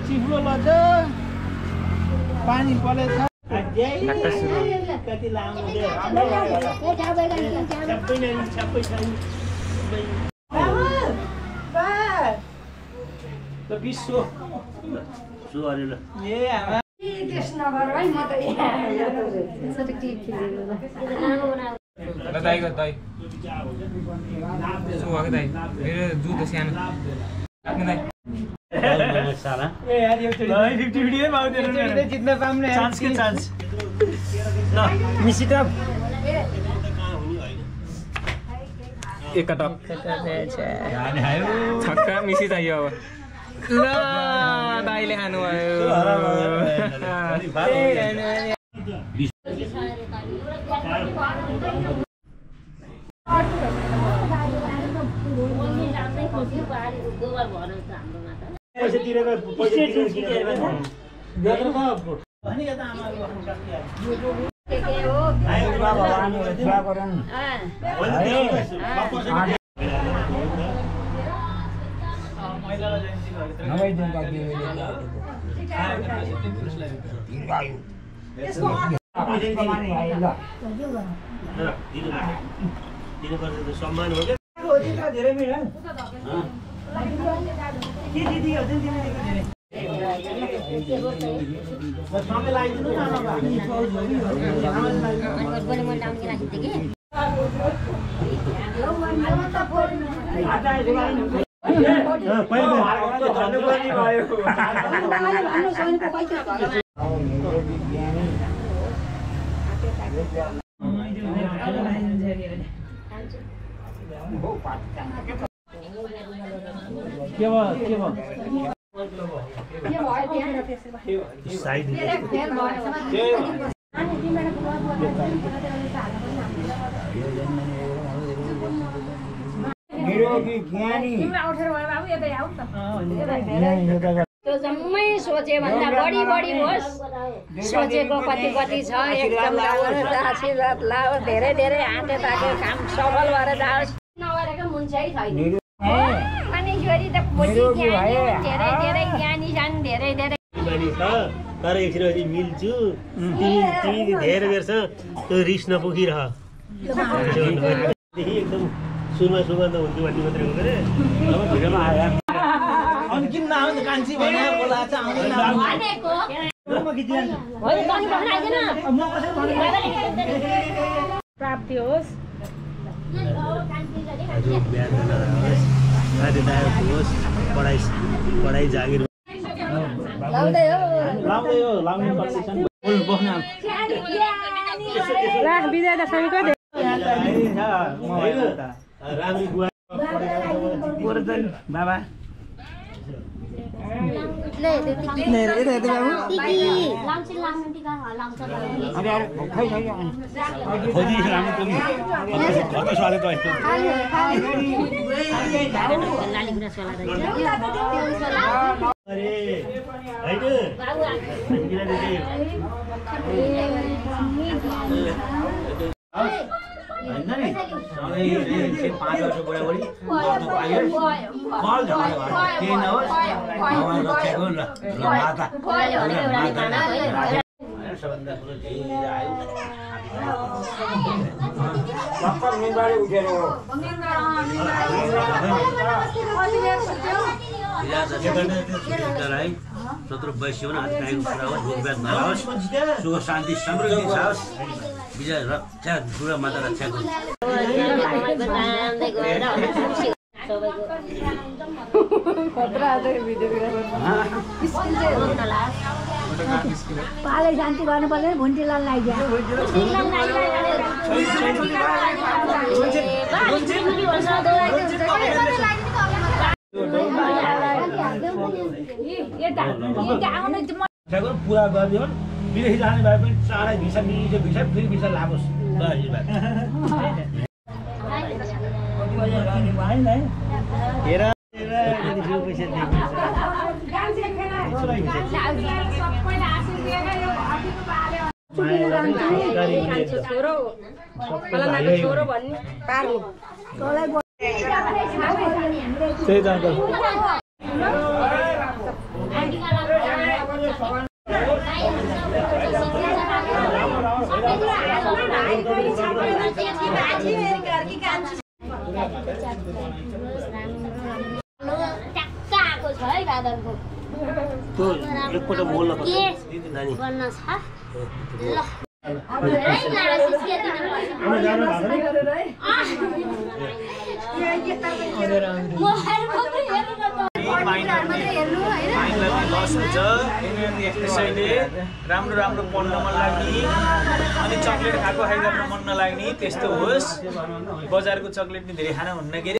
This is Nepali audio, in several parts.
चिप्लो लज पानी परेछ कति लामो जित्न पाउने चान्स के चान्स ल मिसिटप एकटक छक्का मिसी चाहियो अब ल दाइले खानु सम्मान हो धेरै मिल्यो के दिदी हो समय लाग्दैन त्यो जम्मै सोचे भन्दा बढी होस् सोचेको कति छ एकदम आशीर्वाद लाओस् धेरै धेरै आँटे ताके काम सफल भएर जाओस् नगरेको मुन्छै छैन अनि छोरी त धेरै ज्ञानी छन् धेरै तर एकछिन मिल्छु तिमी धेरै बेरसम्म त्यो रिस नपुगिरह एकदम सुनमा सुगन्ध हुन्थ्यो भन्ने मात्रै हो के अब भिडियोमा आयो अनि किन नआउने कान्छी भने बोला चाहिँ भनेको म खिचिहाल्छु होइन पनि बनाइदिन म कसरी प्राप्ति होस् हजुर बिहान होस् दाइ होस् पढाइ जागिर लाउँदै हो लाउने कन्डिसन बोल बस्न राख बिदा त सबैको रामी बुवा गोर्धन बाबा ले त्यति ले रे बाबु लाउँछ टिका लाउँछ अरे खै खोजी रामी पनि घरको स्वागत भयो लाली गुरा सोला अरे हैन हैन नि सबै 5 वर्ष बुढाबुढी मर्नु पायो कल झगडा भयो केही नहोस् भगवान रक्षाको ल माता सबभन्दा ठुलो चाहिँ आयो भक्कल निबाडी उठेर हो सत्र वैश्य आज टाइमको कुरा होस् भोगव्याध नहोस् सुख शान्ति समृद्धि होस् विजय रक्षा दुर्गा माता रक्षा गरोस् पाले शान्ति गर्नु पर्दैन भुन्टीलाल लाग्यो पुरा गरिदियो विदेशी जाने भए पनि चाँडै भिसा मिल्छ भिसा फेरि भिसा लागोस् ल कान्छो छोरो फलानाको छोरो भन्ने पार्नु त्यही त अङ्कल ट्याक्काको छ है बादलको त्यो एकपल्ट बोल्न पर्छ दिदी नानी बन्न छ ल धेरै लाडा सिस्के दिन पर्छ मोबाइलमा पनि हेर्नु न लस हुन्छ त्यसैले राम्रो पढ्न मन लाग्ने अनि चक्लेट खाएको खाइगर्न मन नलाग्ने त्यस्तो होस् बजारको चक्लेट नि धेरै खान हुन्न के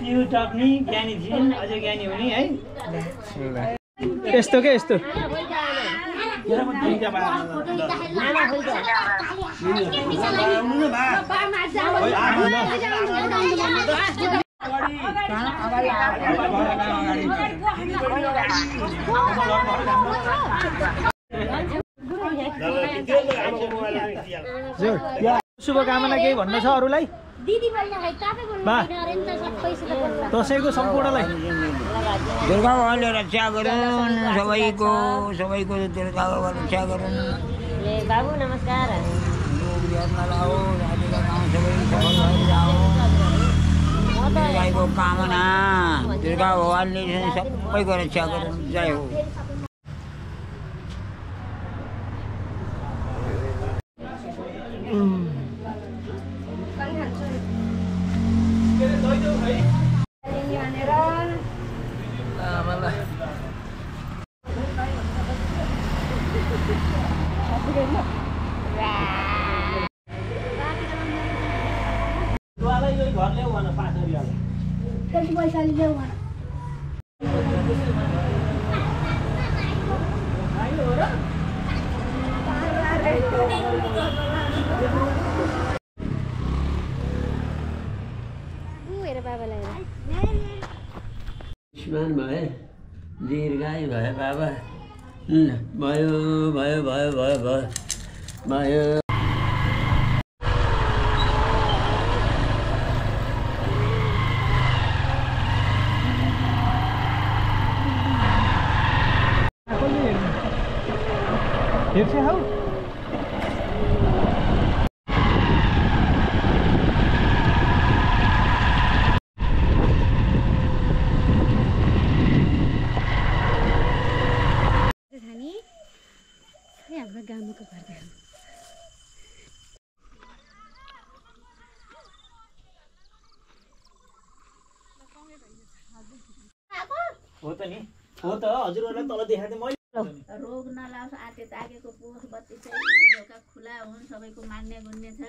त्यो टक्नी ज्ञानी थिइन् अझै ज्ञानी हुने है यस्तो के यस्तो शुभकामना केही भन्न छ अरूलाई दसैँको सम्पूर्णलाई दुर्गा भगवानले रक्षा गरून् सबैको दुर्गा भगवान रक्षा गरून् बाबु नमस्कार सबैको कामना दुर्गा भगवानले सबैको रक्षा गरून् जय हो घर ल्याउ भन 5 रुपैयाँ कति पैसा ल्याउ भन आयुष्मान भए दीर्घायु भए बाबा भयो भयो भयो भयो भयो भयो हेर्छ हौ हाम्रो गाउँको घर हो त नि हो त हजुरहरुलाई तल देखाथे मैले रोग नलाओस् आते ताकेको पोख बत्ती चाहिँ ढोका खुला हुन् सबैको मान्ने गुन्ने छ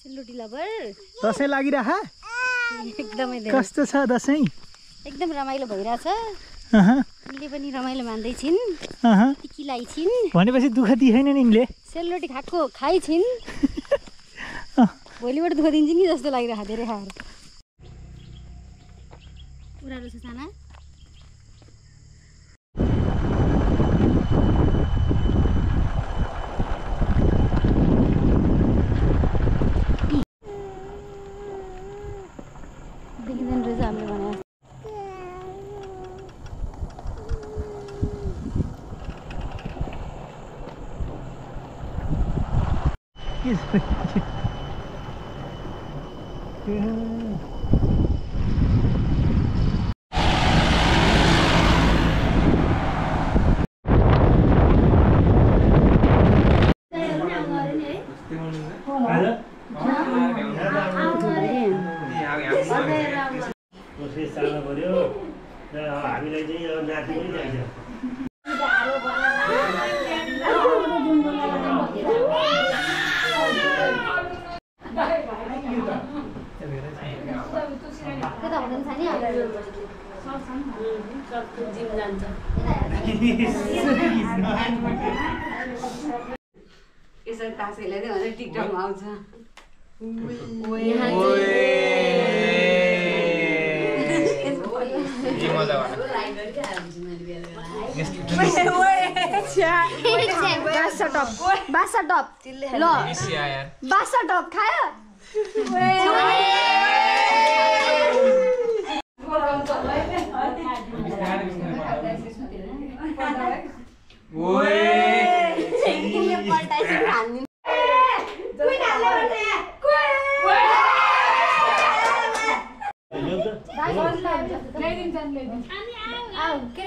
सेलरोटी लभर दसैँ लागिरहा एकदमै कस्तो छ दसैँ एकदम रमाइलो भइरहेछ यिनले पनि रमाइलो मान्दै छिन् टिकी लाई छिन् भनेपछि दुःख दिएन नि यिनले सेलरोटी खाएको खाइ छिन् भोलिबाट दुःख दिन्छ नि जस्तो लागिरहेको धेरै खाएर पुरानो छ साना हामीलाई चाहिँ नाति पनि चाहिन्छ खाँदैन छ नि जिम जान्छ यसरी तासेले चाहिँ भने टिकटकमा आउँछ बासा टप ल बासा टप खायो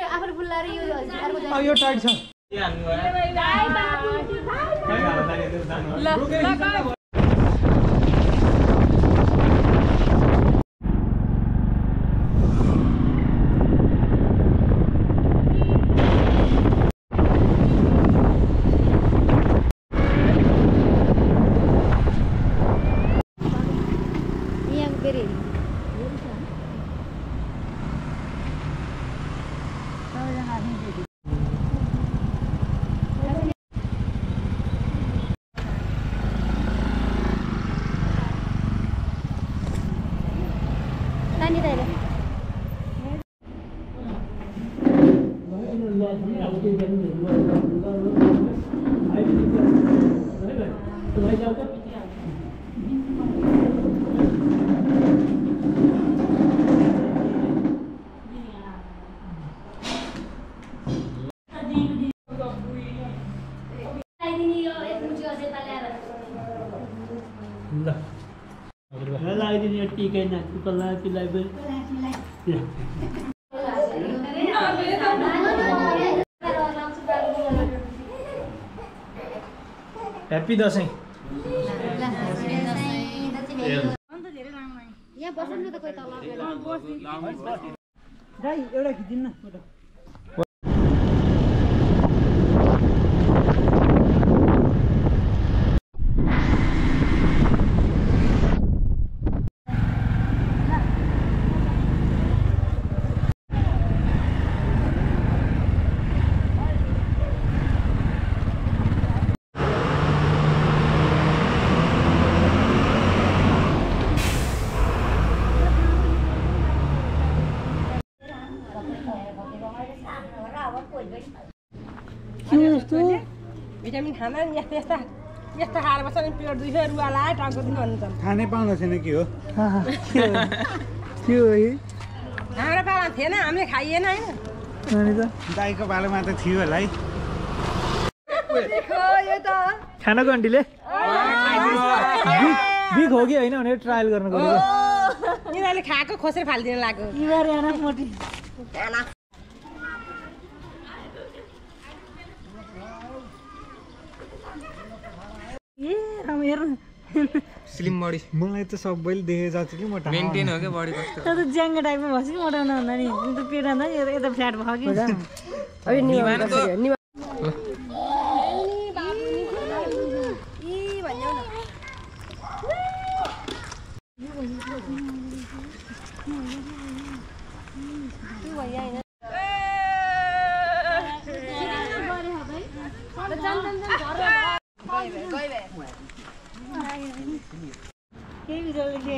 आफूले बुल्लाएर यो टाइट छ लगाइदिने टिकै नाच्नुको लागि ह्याप्पी दसैँ यहाँ बस्नु त कोही तल एउटा खिचिन् न फोटो भिटामिन खाना नि यस्ता खाएर बस्छ नि पेट दुख्यो रुवा लाग्यो टाउको दुख्यो भन्छ खानै पाउँदैन छैन के हो हाम्रो पाला थिएन हामीले खाइएन होइन दाइको पालोमा त थियो होला है खानाको आन्टीले बिग हो कि होइन भनेर ट्रायल गर्न गयो यिनीहरूले खाएको खोसेर फालिदिन लाग्यो स्लिम बडी मलाई त सबैले देखे जान्छ कि मोटा मेन्टेन हो क्या बडी कस्तो त ज्याङ्गे टाइपमा भएछ कि मोटाउनु भन्दा नि पेट अन्त यता फ्ल्याट भयो कि अब केही बिजोले के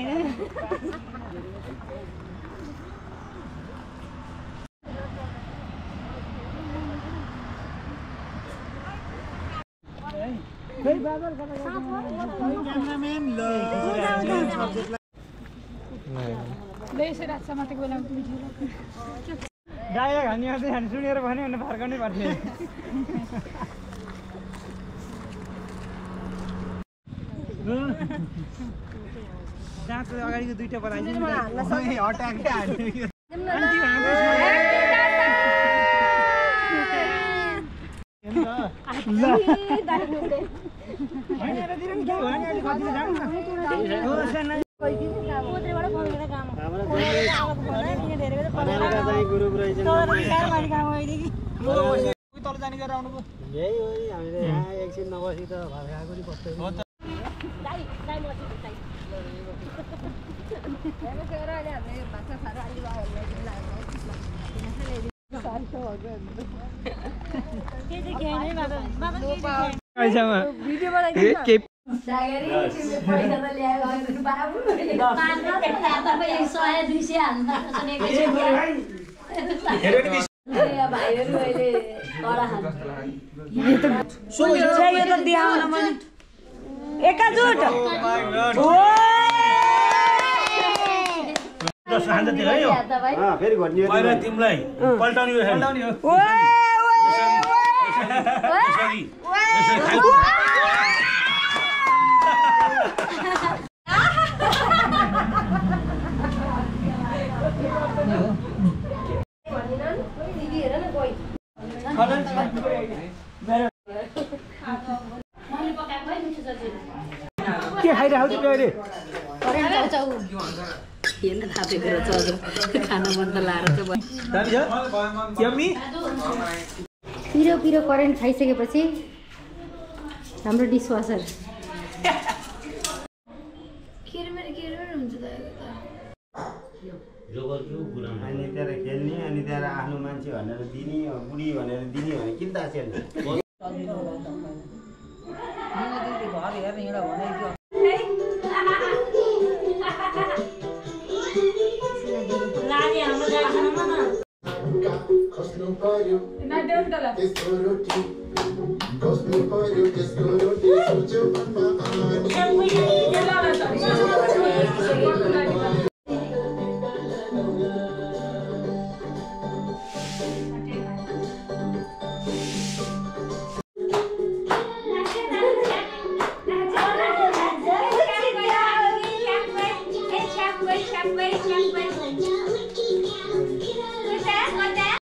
डाइरेक्ट हानी सुनेर भन्यो भने फर्काउनै पर्थ्यो दाँत अगाडिको दुईटा बनाइदिनु तल जाने गरेर आउनु यही हो हामीले यहाँ एकछिन नबसी त भर्खाएको नि बस्दै एकजुट फेरि घट्ने पहिला तिमीलाई पल्टाउने हो के खाइरहेको तिमीले अहिले हेर्न थापेको रहेछ अझ खाना मन त लाएर यम्मी पिरो पिरो करेन्ट खाइसकेपछि हाम्रो डिसवासर अनि त्यहाँ खेल्ने अनि त्यहाँ आफ्नो मान्छे भनेर दिने बुढी भनेर दिने भने किन थाहा छैन